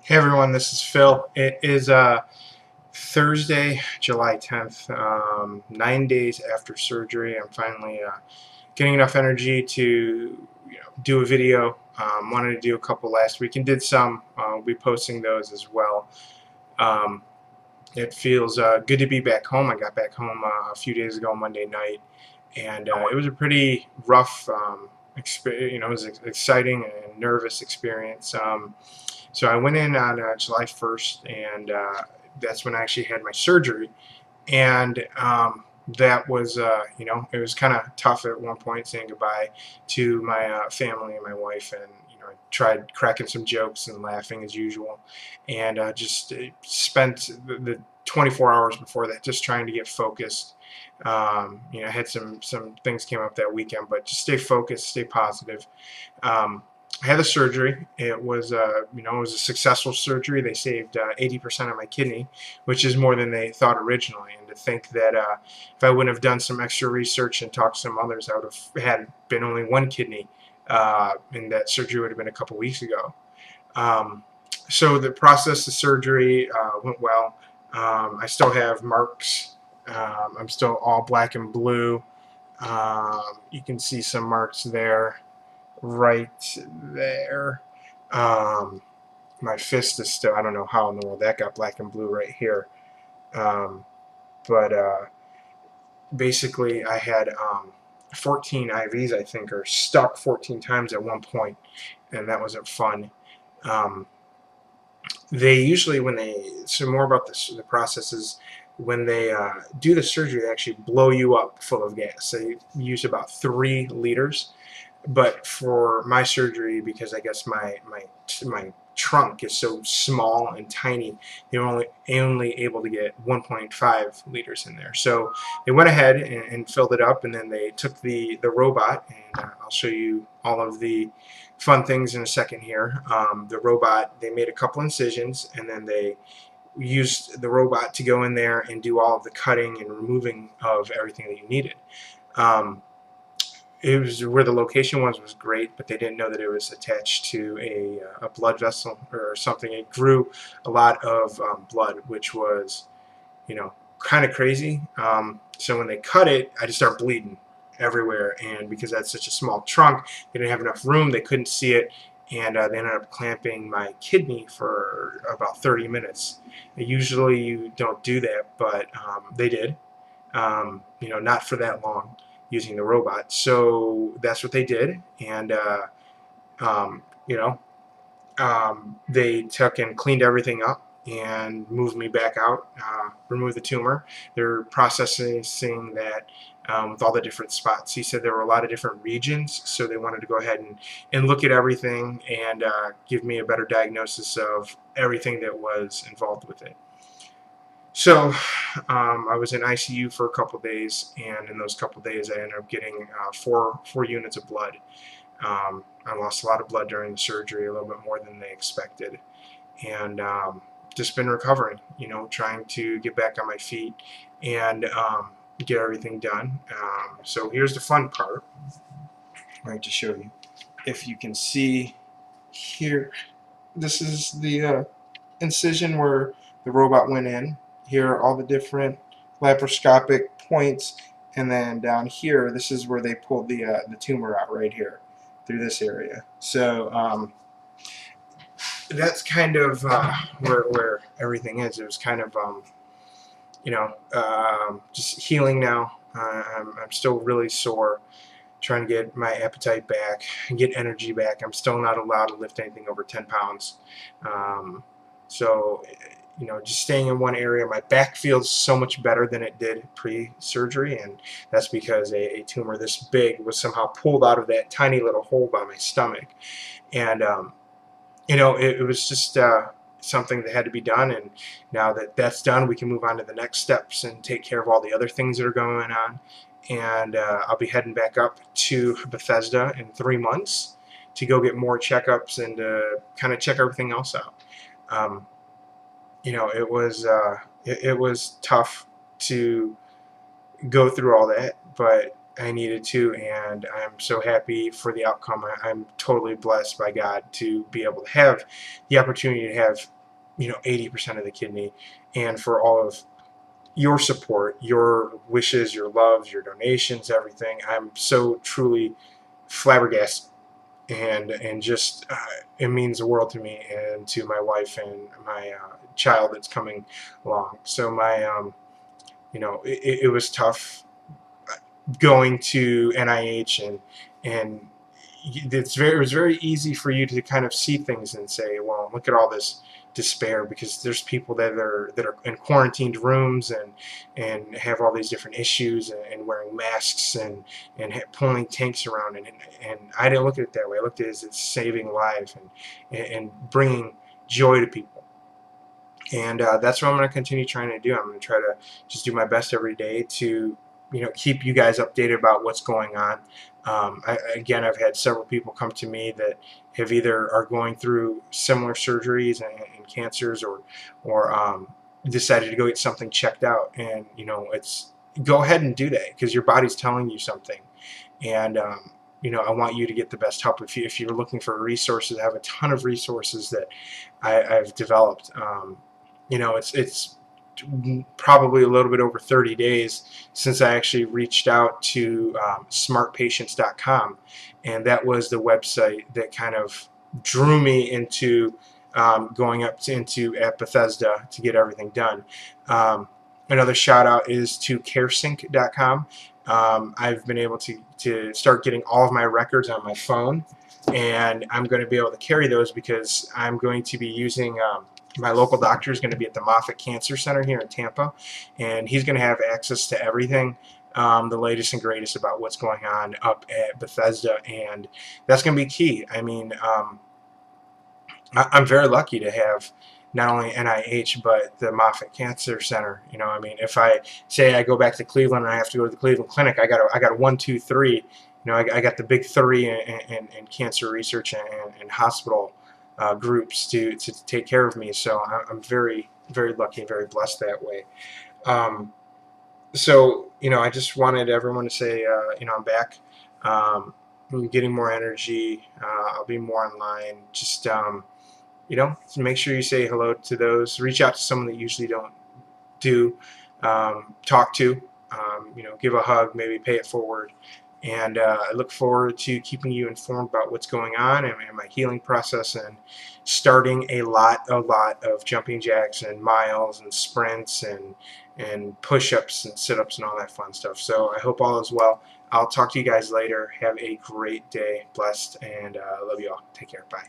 Hey everyone, this is Phil. It is Thursday, July 10th, 9 days after surgery. I'm finally getting enough energy to do a video. Wanted to do a couple last week and did some. We'll be posting those as well. Um, it feels good to be back home. I got back home a few days ago, Monday night, and it was a pretty rough experience. It was an exciting and nervous experience. So I went in on July 1st, and that's when I actually had my surgery. And that was, it was kind of tough at one point saying goodbye to my family and my wife. And, I tried cracking some jokes and laughing as usual. And just spent the 24 hours before that just trying to get focused. I had some things came up that weekend, but just stay focused, stay positive. I had the surgery. It was, it was a successful surgery. They saved 80% of my kidney, which is more than they thought originally. And to think that if I wouldn't have done some extra research and talked to some others, I would have had been only one kidney, and that surgery would have been a couple weeks ago. So the process of surgery went well. I still have marks. I'm still all black and blue. You can see some marks there. Right there. Um, my fist is still, I don't know how in the world that got black and blue right here. Um, but basically, I had 14 IVs, I think, or stuck 14 times at one point, and that wasn't fun. Um, they usually, so more about the process is when they do the surgery, they actually blow you up full of gas. They use about 3 liters. But for my surgery, because I guess my trunk is so small and tiny, they were only able to get 1.5 liters in there. So they went ahead and filled it up, and then they took the robot, and I'll show you all of the fun things in a second here. The robot, they made a couple incisions, and then they used the robot to go in there and do all of the cutting and removing of everything that you needed. It was where the location was great, but they didn't know that it was attached to a blood vessel or something. It grew a lot of blood, which was, kind of crazy. So when they cut it, I just started bleeding everywhere, and because that's such a small trunk, they didn't have enough room. They couldn't see it, and they ended up clamping my kidney for about 30 minutes. And usually you don't do that, but they did. Not for that long, using the robot. So that's what they did, and um, you know, they took and cleaned everything up and moved me back out, removed the tumor. They're processing that with all the different spots. He said there were a lot of different regions, so they wanted to go ahead and look at everything and give me a better diagnosis of everything that was involved with it. So I was in ICU for a couple of days, and in those couple of days, I ended up getting four units of blood. I lost a lot of blood during the surgery, a little bit more than they expected, and just been recovering. Trying to get back on my feet and get everything done. So here's the fun part. I'd like to show you. If you can see here, this is the incision where the robot went in. Here are all the different laparoscopic points, and then down here, this is where they pulled the tumor out right here through this area. So that's kind of where everything is. It was kind of just healing now. I'm still really sore, trying to get my appetite back and get energy back. I'm still not allowed to lift anything over 10 pounds. So just staying in one area. My back feels so much better than it did pre-surgery, and that's because a tumor this big was somehow pulled out of that tiny little hole by my stomach. And it was just something that had to be done, and now that that's done, we can move on to the next steps and take care of all the other things that are going on. And I'll be heading back up to Bethesda in 3 months to go get more checkups and kind of check everything else out. It was tough to go through all that, but I needed to, and I'm so happy for the outcome. I'm totally blessed by God to be able to have the opportunity to have, 80% of the kidney, and for all of your support, your wishes, your loves, your donations, everything. I'm so truly flabbergasted, and just it means the world to me and to my wife and my child that's coming along. So my it was tough going to NIH, and it was very easy for you to kind of see things and say, well, look at all this despair, because there's people that are in quarantined rooms and have all these different issues, and wearing masks and pulling tanks around, and I didn't look at it that way. I looked at it as it's saving lives and bringing joy to people. And that's what I'm going to continue trying to do. I'm going to try to just do my best every day to, keep you guys updated about what's going on. Again, I've had several people come to me that have either are going through similar surgeries and cancers, or decided to go get something checked out. And it's go ahead and do that, because your body's telling you something. And I want you to get the best help. If you're looking for resources, I have a ton of resources that I've developed. It's probably a little bit over 30 days since I actually reached out to smartpatients.com, and that was the website that kind of drew me into going up at Bethesda to get everything done. Another shout out is to caresync.com. I've been able to start getting all of my records on my phone, and I'm going to be able to carry those because I'm going to be using my local doctor is going to be at the Moffitt Cancer Center here in Tampa, and he's going to have access to everything, the latest and greatest about what's going on up at Bethesda, and that's going to be key. I mean, I'm very lucky to have not only NIH but the Moffitt Cancer Center. I mean, if I say I go back to Cleveland and I have to go to the Cleveland Clinic, I got a 1, 2, 3. I got the big three in cancer research and hospital groups to take care of me. So I'm very, very lucky and very blessed that way. So I just wanted everyone to say, I'm back. I'm getting more energy. I'll be more online. Just make sure you say hello to those. Reach out to someone that you usually don't talk to. Give a hug, maybe pay it forward. And I look forward to keeping you informed about what's going on and my healing process, and starting a lot of jumping jacks and miles and sprints and push-ups and sit-ups and all that fun stuff. So I hope all is well. I'll talk to you guys later. Have a great day. Blessed, and love you all. Take care. Bye.